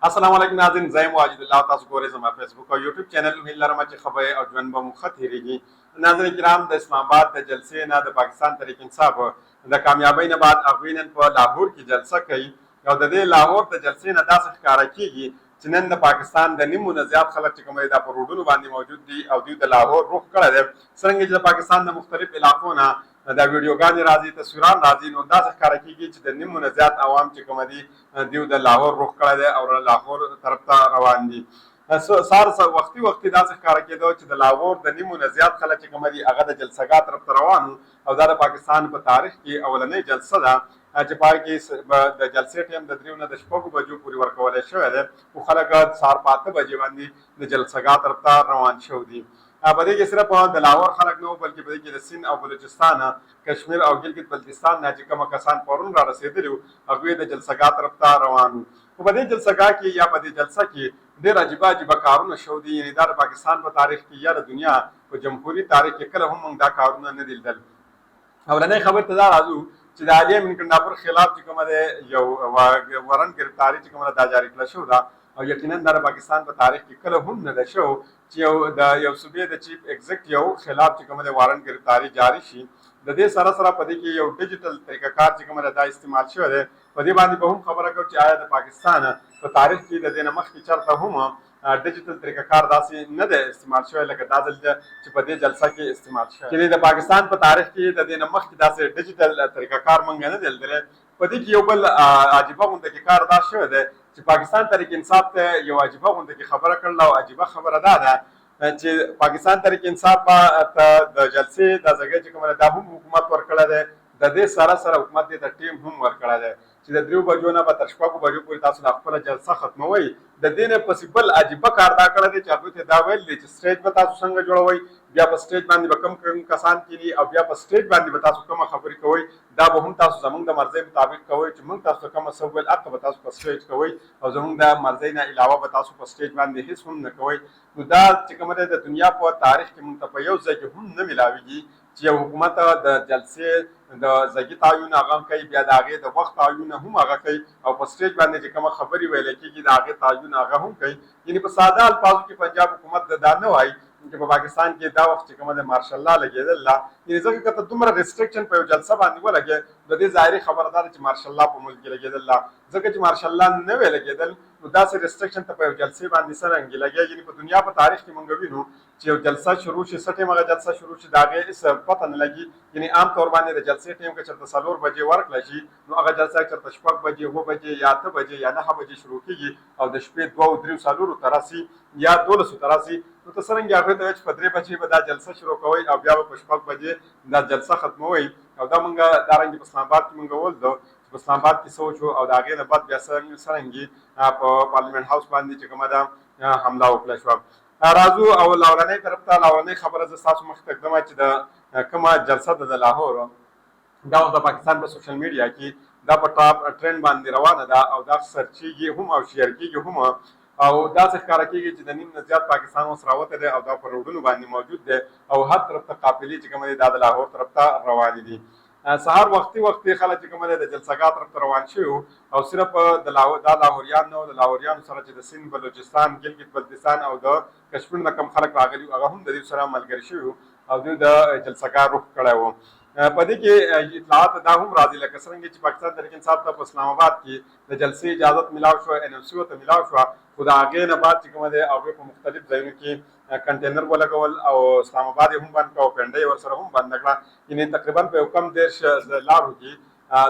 السلام علیکم ناظرین، زه یم واجد الله. تاسو ګورئ زما فیسبوک او یوټیوب چینل. هیله لرم چې ښه به او ژوند به مو ښه تېرېږي. ناظرین کرام، د اسلام آباد د جلسې نه د پاکستان تحریک انصاف د کامیابۍ نه بعد هغوی نن په لاهور کې جلسه کوي او د دې لاهور د جلسې نه داسې ښکاره کېږي چې نن د پاکستان د نیمو نه زیات خلک چې کوم دی دا په روډونو باندې موجود دي او دوی د لاهور رخ کړی دی. څرنګه چې د پاکستان د مختلف علاقو نه دا ویډیوګانې راځي، تصویران راځي، نو داسې ښکاره کېږي چې د نیمو نه زیات عوام چې کوم دي دوی د لاهور رخ کړی دی او لاهور طرف ته روان دي. سهار وختي داسې ښکاره کېدو چې د لاهور د نیمو نه زیات خلک چې کوم دي هغه د جلسهګاه طرف ته روان او دا د پاکستان په تاریخ کې اولنۍ جلسه ده چې په هغې کې د جلسې ټایم د 3 نه د 6 بجو پورې ورکولی شوی دی، خو خلک سهار په 8 بجې باندې د جلسهګاه طرف ته روان شوي دي. په دې کې صرف د لاهور خلک نه وو، بلکې په دې کې د سند او بلوچستان، کشمیر او ګلګت بلتستان نه چې کومه کسان پرون را رسېدلي وو هغوی د جلسهګاه طرف ته روان وو. خو په دې جلسهګاه کې یا په دې جلسه کې ډېر عجیبه کارونه شوي دي. یعنې دا د پاکستان په تاریخ کې یا د دنیا په جمهوري تاریخ کې کله هم موږ دا کارونه نه دي لیدل. اولنۍ خبر ته دا راځو چې د عالیه من کنډاپور خلاف چې کومه دی یو ورن ګرفتاري چې کومه دا جاري کړه شوې ده او یقینا دا د پاکستان په تاریخ کې کله هم نه ده شو چې یو صوبې د چیف ایگزیکټیو خلاف چې کومه دی وارن ګرفتاري جاري شي. د دې سره په دې کې یو ډیجیټل طریقه کار چې کومه دا استعمال شوی دی. په دې باندې به هم خبره کوو چې آیا د پاکستان په تاریخ کې د دې نه مخکې چېرته هم ډیجیټل طریقه کار داسې نه دی استعمال شوی لکه دا ځل چې په دې جلسه کې استعمال شوی. چې د پاکستان په تاریخ کې د دې نه مخکې داسې ډیجیټل طریقه کار موږ نه دی لیدلی. په دې کې یو بل عجیبه غونډه کې کار دا شوی دی چې پاکستان تحریک انصاف ته یو عجیبه غونډه کې خبره کړله او عجیبه خبره دا ده چې پاکستان تحریک انصاف ته د جلسې د ځای چې کومه دا هم حکومت ورکړی دی، د دې سره حکومت دې ته ټیم هم ورکړی دی چې د 3 بجو نه به تر 6 بجو پورې تاسو د خپله جلسه ختموئ. د دې نه پسې بل عجیبه کار دا کړی دی چې هغوی ته دا ویل دي چې سټیج به تاسو څنګه جوړوئ، بیا په سټیج باندې به کوم کسان کیني او بیا په سټیج باندې به تاسو کومه خبرې کوئ دا به هم تاسو زموږ د مرضۍ مطابق کوئ چې موږ تاسو ته کومه څه وویل هغه به تاسو په سټیج کوئ او زموږ د مرضۍ نه علاوه به تاسو په سټیج باندې هېڅ هم نه کوئ. نو دا چې کومه دی د دنیا په تاریخ کې موږ ته په یو ځای کې هم نه میلاویږي چې یو حکومت د جلسې د ځایي تعین هغه کوي، بیا د هغې د وخت تعین هم هغه کوي او په سټیج باندې چې کومه خبرې ویلی کېږي د هغې تعین هغه هم کوي. یعنې په ساده الفاظو کې پنجاب حکومت دا نه وایي چې په پاکستان کې دا وخت چې کومه د مارشل لا لګېدل لا، یعنې ځکه که ته دومره ریسټرکشن په یو جلسه باندې ولګې د دې ظاهري خبره دا ده چې مارشل لا په ملک کې لګېدل لا، ځکه چې مارشل لا نه وی لګېدل نو داسې ریسټرکشن ته په یو جلسې باندې څرنګې لګېږي. یعنې په دنیا په تاریخ کې موږ وینو چې یو جلسه شروع شي، څه ټایم هغه جلسه شروع شي د هغې هېڅ پته نه لګي. یعنې عام طور باندې د جلسې ټایم که چېرته 4 بجې ورکړی شي نو هغه جلسه چېرته 6 بجې 7 بجې یا 8 بجې یا 9 بجې شروع کېږي او د شپې 2 3 4 ته راسي یا 12 ته راسي. نو ته څرنګې هغوی ته وایې چې په 3 بجې به دا جلسه شروع کوئ او بیا به په 6 بجې دا جلسه ختموئ. او دا موږ دارنګې په اسلام آباد کې موږ ولیدو چې په اسلام آباد کې څه وشو او د هغې نه بعد بیا څرنګې په پارلمنټ هاوس باندې چې کومه ده حمله وکړه شوه. راځو او لاولنۍ طرف ته لاولنۍ خبره زه ستاسو مخې ته ږدم چې د کومه جلسه ده د لاهور دا د پاکستان په سوشل میډیا کې دا په ټاپ ټرینډ باندې روانه ده او دا سرچېږي هم او شیر کېږي هم او داسې ښکاره کېږي چې د نیم نه زیات پاکستان اوس راوتی دی او دا په روډونو باندې موجود دی او هر طرف ته قافلې چې کومه دی دا د لاهور طرف ته روانې دي. سهار وختي خلک چې کومه دی د جلسهګاه طرف ته روان شوي او صرف دا لاهوریان نه وو، د لاهوریانو سره چې د سند، بلوچستان، ګلګت بلتستان او د کشمیر نه کوم خلک راغلي هغه هم د دوی سره ملګري شوي او دوی د جلسهګاه رخ کړی و. په دې کې اطلاعات دا هم راځي لکه څرنګه چې پاکستان تحریک انصاف ته په اسلام آباد کې د جلسې اجازت میلاو شوه، NLC ته میلاو شوه، خو د هغې نه بعد چې کومه دی هغوی په مختلف ځایونو کې کنټینر ولګول او اسلام آباد یې هم بند کړه او پنډۍ یې ورسره هم بنده کړه. یعنې تقریبا په یو کم 10 لارو کې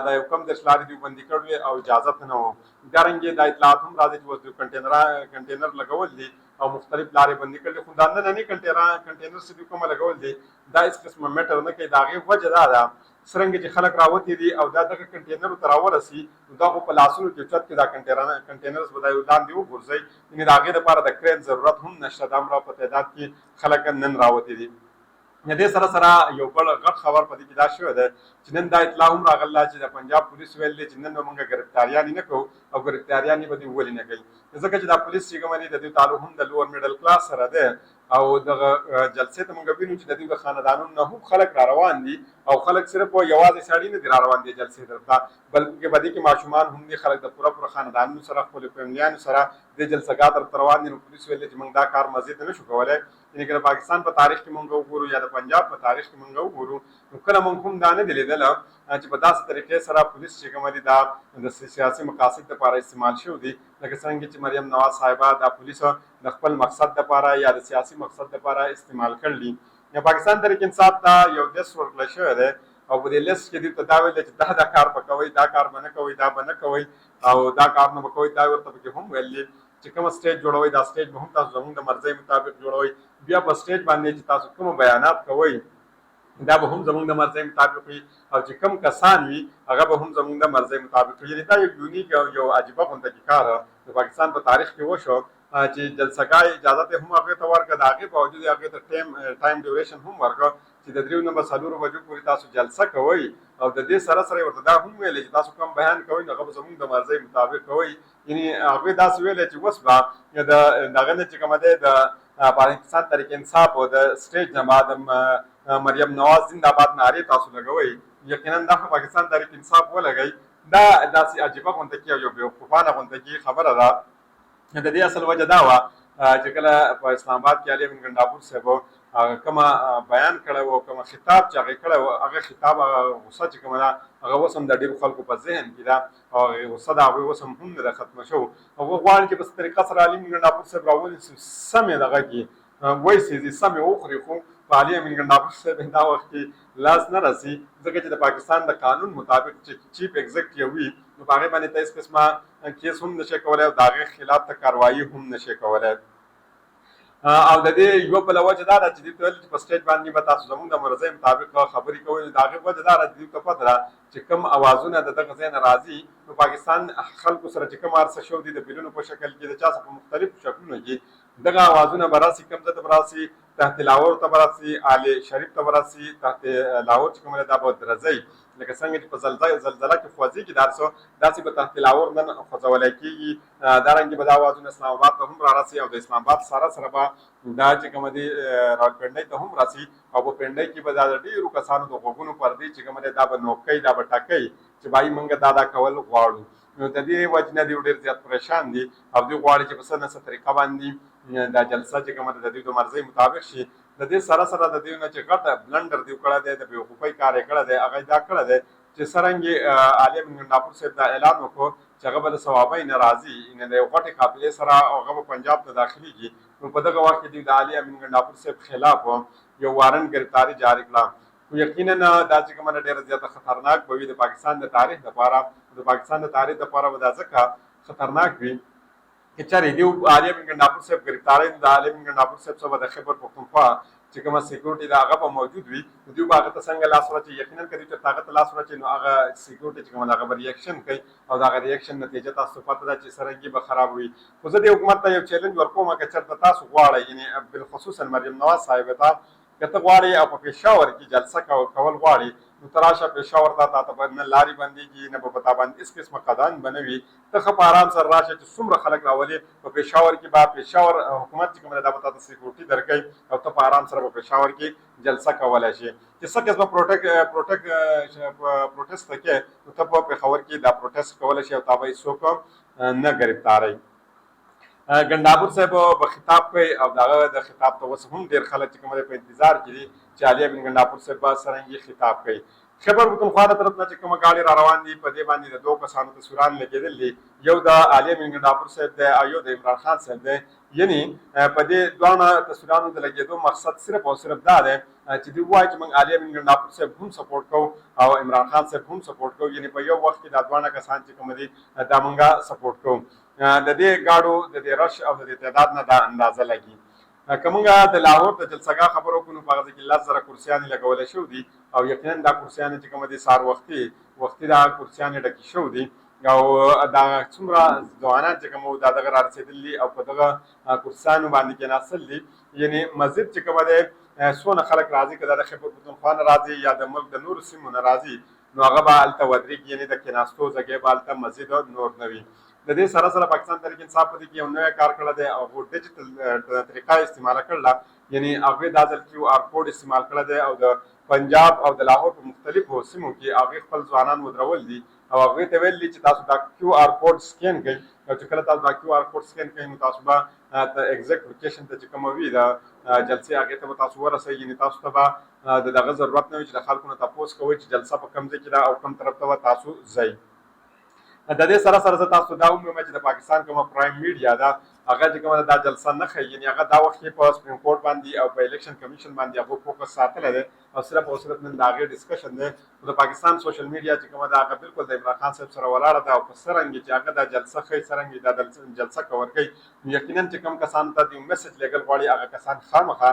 دا یو کم 10 لارې دوی بندي کړې او اجازت نه و. دارنګې دا اطلاعات هم راځي چې اوس دوی کنټینر لګول دي او مختلف لارې بندي کړلې، خو دا ننني کنټینر چې دوی کومه لګول دي دا هېڅ قسمه میټر نه کوي. د هغې وجه دا ده څرنګه چې خلک راوتي دي او دا دغه کنټینرو ته راورسي نو دا خو په لاسونو کې اوچت کې دا کنټینرز به دا یو لاندې وغورځوي. یعنې د هغې دپاره د کرین ضرورت هم نشته، دا دومره په تعداد کې خلک نن راوتي دي. د دې سره یو بل غټ خبر په دې کې دا شوی دی چې نن دا اطلاع هم راغله چې د پنجاب پولیس ویل دی چې نن به موږ ګرفتاریانې نه کوو او ګرفتاریانې به دوی ولې نه کوي ځکه چې دا پولیس چې کومه دی د دوی تعلق هم د لوور میډل کلاس سره دی او دغه جلسې ته موږ وینو چې د دوی د خاندانونو نه هم خلک را روان دي او خلک صرف یوازې سړي نه دي را روان دي جلسې ته، بلکې په دې کې ماشومان هم دي، خلک د پوره خاندانونو سره خپلو فیملیانو سره د جلسهګاه ته روان دي. نو پولیس ویل چې موږ دا کار مزید نه شو کولی. یعنې که د پاکستان په تاریخ کې موږ وګورو یا د پنجاب په تاریخ کې موږ وګورو نو کله موږ هم دا نه دي لیدله چې په داسې طریقې سره پولیس چې کومه دي دا د سیاسي مقاصد لپاره استعمال شوي دي، لکه څنګه چې مریم نواز صاحبه دا پولیس د خپل مقصد لپاره یا د سیاسي مقصد لپاره استعمال کړي. پاکستان تحریک انصاف ته یو لیست ورکړل شوی دی او په دې لیست کې دوی ته دا ویل چې دا کار به کوئ، دا کار به نه کوئ، دا به نه کوئ او دا کار نه به کوئ. دا ورته پکې هم ویل دي چې کومه سټیج جوړوئ دا سټیج به هم تاسو زموږ د مرضۍ مطابق جوړوئ. بیا په سټیج باندې چې تاسو کوم بیانات کوئ دا به هم زموږ د مرضۍ مطابق وي او چې کوم کسان وي هغه به هم زموږ د مرضۍ مطابق وي. یعنې دا یو یونیک او یو عجیبه غونډه کار د پاکستان په تاریخ کې وشو چې جلسهګاه اجازه ته هم هغې ته ورکړه، د هغې په باوجود هغې ته ټایم ډیوریشن هم ورکړه چې د 3 نه به 4 بجو پورې تاسو جلسه کوئ او د دې سره سره ورته دا هم ویلې چې تاسو کوم بیان کوئ نو هغه به زموږ د مرضۍ مطابق کوئ. یعنې هغوی داسې ویلې چې اوس به د دغه نه چې کومه دی د پاکستان تحریک انصاف او د سټیج نه بعد مریم نواز زنده‌باد نارې تاسو لګوئ. یقینا دا پاکستان تحریک انصاف ولګئ. دا داسې عجیبه غونډه او یو بیوقوفانه غونډه خبره ده. د دې اصل وجه دا وه چې کله په اسلام آباد کې علي امین ګنډاپور صاحب کومه بیان کړی و، کومه خطاب چې هغې کړی و، هغه خطاب غصه چې کومه ده هغه اوس هم د ډېرو خلکو په ذهن کې ده او هغې غصه د هغوی اوس هم نه ده ختمه شوې. هغوی غواړي چې په څه طریقه سره علي امین ګنډاپور صاحب راونیسي، سمې دغه کړي ویسېږي، سمې وخوري، خو په علي امین ګنډاپور صاحب دا وخت کې لاس نه رسي ځکه چې د پاکستان د قانون مطابق چې چیف ایگزیکټیو وي نو په هغې باندې ته هېڅ قسمه کیس هم نشي کولی او د هغې خلاف ته کاروایي هم نشي کولی. او د دې یوه بله وجه دا ده چې دوی ته ویل چې په سټیج باندې به تاسو زموږ د مرضۍ مطابق خبرې کوئ. د هغې وجه دا ده چې دوی ته پته ده چې کوم اوازونه د دغه ځای نه راځي نو پاکستان خلکو سره چې کوم عرصه شوي دي د بیلونو په شکل کې د چا څه په مختلفو شکلونو کې دغه اوازونه به راسي، کوم ځای ته به راسي، تحت لاهور ته به راسي، آل شریف ته به راسي، تحت لاهور چې کومه ده دا به درځئ لکه څنګه چې په زلزله کې خوځېږي داسې به تحت لاهور نن خوځولی کېږي. دارنګې به دا اوازونه اسلام آباد ته هم را رسي او د اسلام آباد سره سره به دا چې کومه دي راولپنډۍ ته هم رسي او په پنډۍ کې به دا د ډېرو کسانو د غوږونو پردې چې کومه دی دا به نوکۍ، دا به ټکۍ چې بایي موږ دا کول غواړو. نو د دې وجې نه دوی ډېر زیات پریشان دي او دوی غواړي چې په څه نه څه طریقه باندې دا جلسه چې کومه ده د دوی د مرضۍ مطابق شي. د دې سره سره د دوی نه چې غټه بلنډر دوی کړی دی، د بېوقوفۍ کار یې کړی دی، هغه یې دا کړی دی چې څرنګې علي امین ګنډاپور صاحب دا اعلان وکړو چې هغه به د ثوابۍ نه راځي، یعنې د یو غټې قافلې سره هغه به پنجاب ته داخلېږي. نو په دغه وخت کې دوی د علي امین ګنډاپور صاحب خلاف یو وارنټ ګرفتاري جاري کړه. خو یقینا دا چې کومه ډېره زیاته خطرناک به وي د پاکستان د تاریخ دپاره، د پاکستان د تاریخ دپاره به دا ځکه خطرناک وي چې چېرې دوی علي امین ګنډاپور صاحب ګرفتارۍ د علي امین ګنډاپور صاحب څخه به د خیبر پښتونخوا چې کومه سیکورټي ده هغه به موجود وي نو دوی به هغه ته څنګه لاس ورچي. یقینا که دوی چېرته هغه ته لاس ورچي نو هغه سیکورټي چې کومه ده هغه به ریاکشن کوي او د هغه ریاکشن نتیجه تاسو ته پته ده چې څرنګې به خراب وي. خو زه دې حکومت ته یو چیلنج ورکوم که چېرته تاسو غواړئ، یعنې بالخصوصا مریم نواز صاحبې ته که ته غواړې او په پېښور کې جلسه کول غواړې نو ته راشه پېښور ته، تا ته به نه لارې بندېږي نه به په تا باندې هېڅ قسمه قدان به نه وي. ته ښه په ارام سره راشه چې څومره خلک راولې په پېښور کې به پېښور حکومت چې کومه ده دا به تا ته سیکورټي درکوي او ته په ارام سره په پېښور کې جلسه کولی شي. چې څه قسمه پروټیسټ وکړې نو ته په پېښور کې دا پروټیسټ کولی شي او تا به هېڅوک نه ګرفتاروي. ګنډاپور صاحب به خطاب کوي او د هغه د خطاب ته اوس هم ډېر خلک چې کومه دی په انتظار کې دي چې علي امین ګنډاپور صاحب به څرنګې خطاب کوي. خیبر پښتونخوا د طرف نه چې کومه ګاډې را روان دي په دې باندې د 2 کسانو تصویران لګېدل دي، یو د علي امین ګنډاپور صاحب دی او یو د عمران خان صاحب دی. یعنې په دې دواړه تصویرانو د لګېدو مقصد صرف او صرف دا دی چې دوی وایي چې موږ علي امین ګنډاپور صاحب هم سپورټ کوو او عمران خان صاحب هم سپورټ کوو، یعنې په یو وخت کې دا دواړه کسان چې کوم دي دا موږ سپورټ کوو. د دې ګاډو د دې رش او د دې تعداد نه دا اندازه لګي. که موږ د لاهور د جلسهګاه خبر وکړو نو په هغه ځای کې 10,000 کرسیانې لګولی شوي دي او یقینا دا کرسیانې چې کومه دي سهار وختي دا کرسیانې ډکې شوي دي او دا څومره ځوانان چې کوم دا دغه را رسېدلي او په دغه کرسیانو باندې کېناستل دي، یعنې مزید چې کومه دی څونه خلک راځي که دا د خیبر پښتونخوا نه راځي یا د ملک د نورو سیمو نه راځي نو هغه به هلته ودرېږي، یعنې د کېناستو ځای به هلته مزید نور نه وي. د دې سره سره پاکستان تحریک انصاف په دې کې یو نوی کار کړی دی او ډیجیټل طریقه استعمال کړله، یعنی هغوی دا ځل کیو آر کوډ استعمال کړی دی او د پنجاب او د لاهور په مختلفو سیمو کې هغوی خپل ځوانان ودرول دي او هغوی ته ویل دي چې تاسو دا کیو آر کوډ سکین کړئ او چې کله تاسو دا کیو آر کوډ سکین کړئ نو تاسو به ایگزیکټ لوکیشن ته چې کومه وي د جلسې هغې ته به تاسو ورسئ، یعنې تاسو ته به د دغه ضرورت نه وي چې د خلکو نه تپوس کوئ چې جلسه په کوم ځای کې ده او کوم طرف ته به تاسو ځئ. د دې سره سره زه تاسو ته دا ووایم چې د پاکستان کومه پرایم میډیا ده هغه چې کومه دا جلسه نه ښیي، یعنې هغه دا وخت کې په سپریم کورټ باندې او په الیکشن کمیشن باندې هغو فوکس ساتلی دی او صرف او صرف نن د هغې ډسکشن دی. خو د پاکستان سوشل میډیا چې کومه ده هغه بالکل د عمران خان صاحب سره ولاړه ده او په څه رنګ چې هغه دا جلسه ښیي، څه رنګ دا جلسه کور کوي، نو یقینا چې کوم کسانو ته د میسج لیږل غواړي هغه کسان خامخا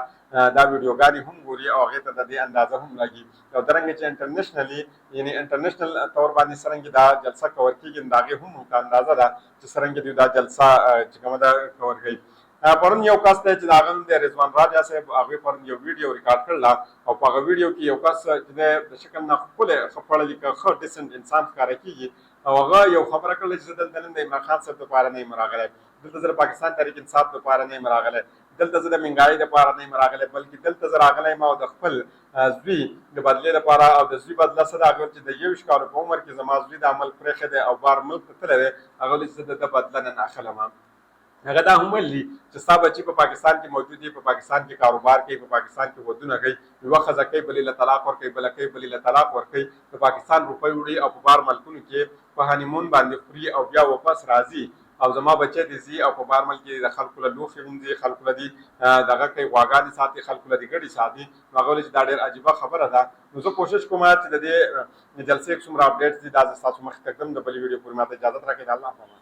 دا ویډیوګانې هم ګوري او هغې ته د دې اندازه هم لګي او درنګې چې انټرنیشنلي یعنې انټرنیشنل طور باندې څرنګې دا جلسه کور کېږي نو د هغې هم اندازه ده چې څرنګې دوی دا جلسه چې کومه ده کور کوي. پرون یو کس دی چې د هغه نوم دی رضوان راجا صاحب، هغوی پرون یو ویډیو ریکارډ کړله او په هغه ویډیو کې یو کس چې دی د شکل نه ښکلی خپړه لیکه ښه ډیسنټ انسان ښکاره کېږي او هغه یو خبره کړله چې زه دلته نن د عمران خان صاحب دپاره نه یم راغلی، دلته زه د پاکستان تحریک انصاف دپاره نه یم راغلی، دلته زه د مهنګایۍ دپاره نه یم راغلی، بلکې دلته زه راغلی یم او د خپل زوی د بدلې دپاره او د زوی بدله څه ده هغه چې د 21 کالو په عمر کې زما زوی د عمل پرېښی دی او بار ملک ته تللی دی، هغه ویلي چې زه د ده بدله نن اخلم. هغه دا هم ویلي چې ستا بچي په پاکستان کې موجود دي، په پاکستان کې کاروبار کوي، په پاکستان کې ودونه کوي، یوه ښځه کوي بلې له طلاق ورکوي، بله کوي بلې له طلاق ورکوي، د پاکستان روپۍ وړي او په بار ملکونو کې په هانیمون باندې خوري او بیا واپس راځي او زما بچی دې ځي او په بار ملک کې د خلکو له لوښې وینځي، خلکو له دې دغه کوي غواګانې ساتي، خلکو له دې ګډې ساتي. نو هغه ویلي چې دا ډېر عجیبه خبره ده. نو زه کوشش کوم چې د دې جلسې څومره اپډیټس دي دا زه ستاسو مخې ته کړم. د بلې ویډیو پورې ماته اجازت راکړئ. د الله په امان.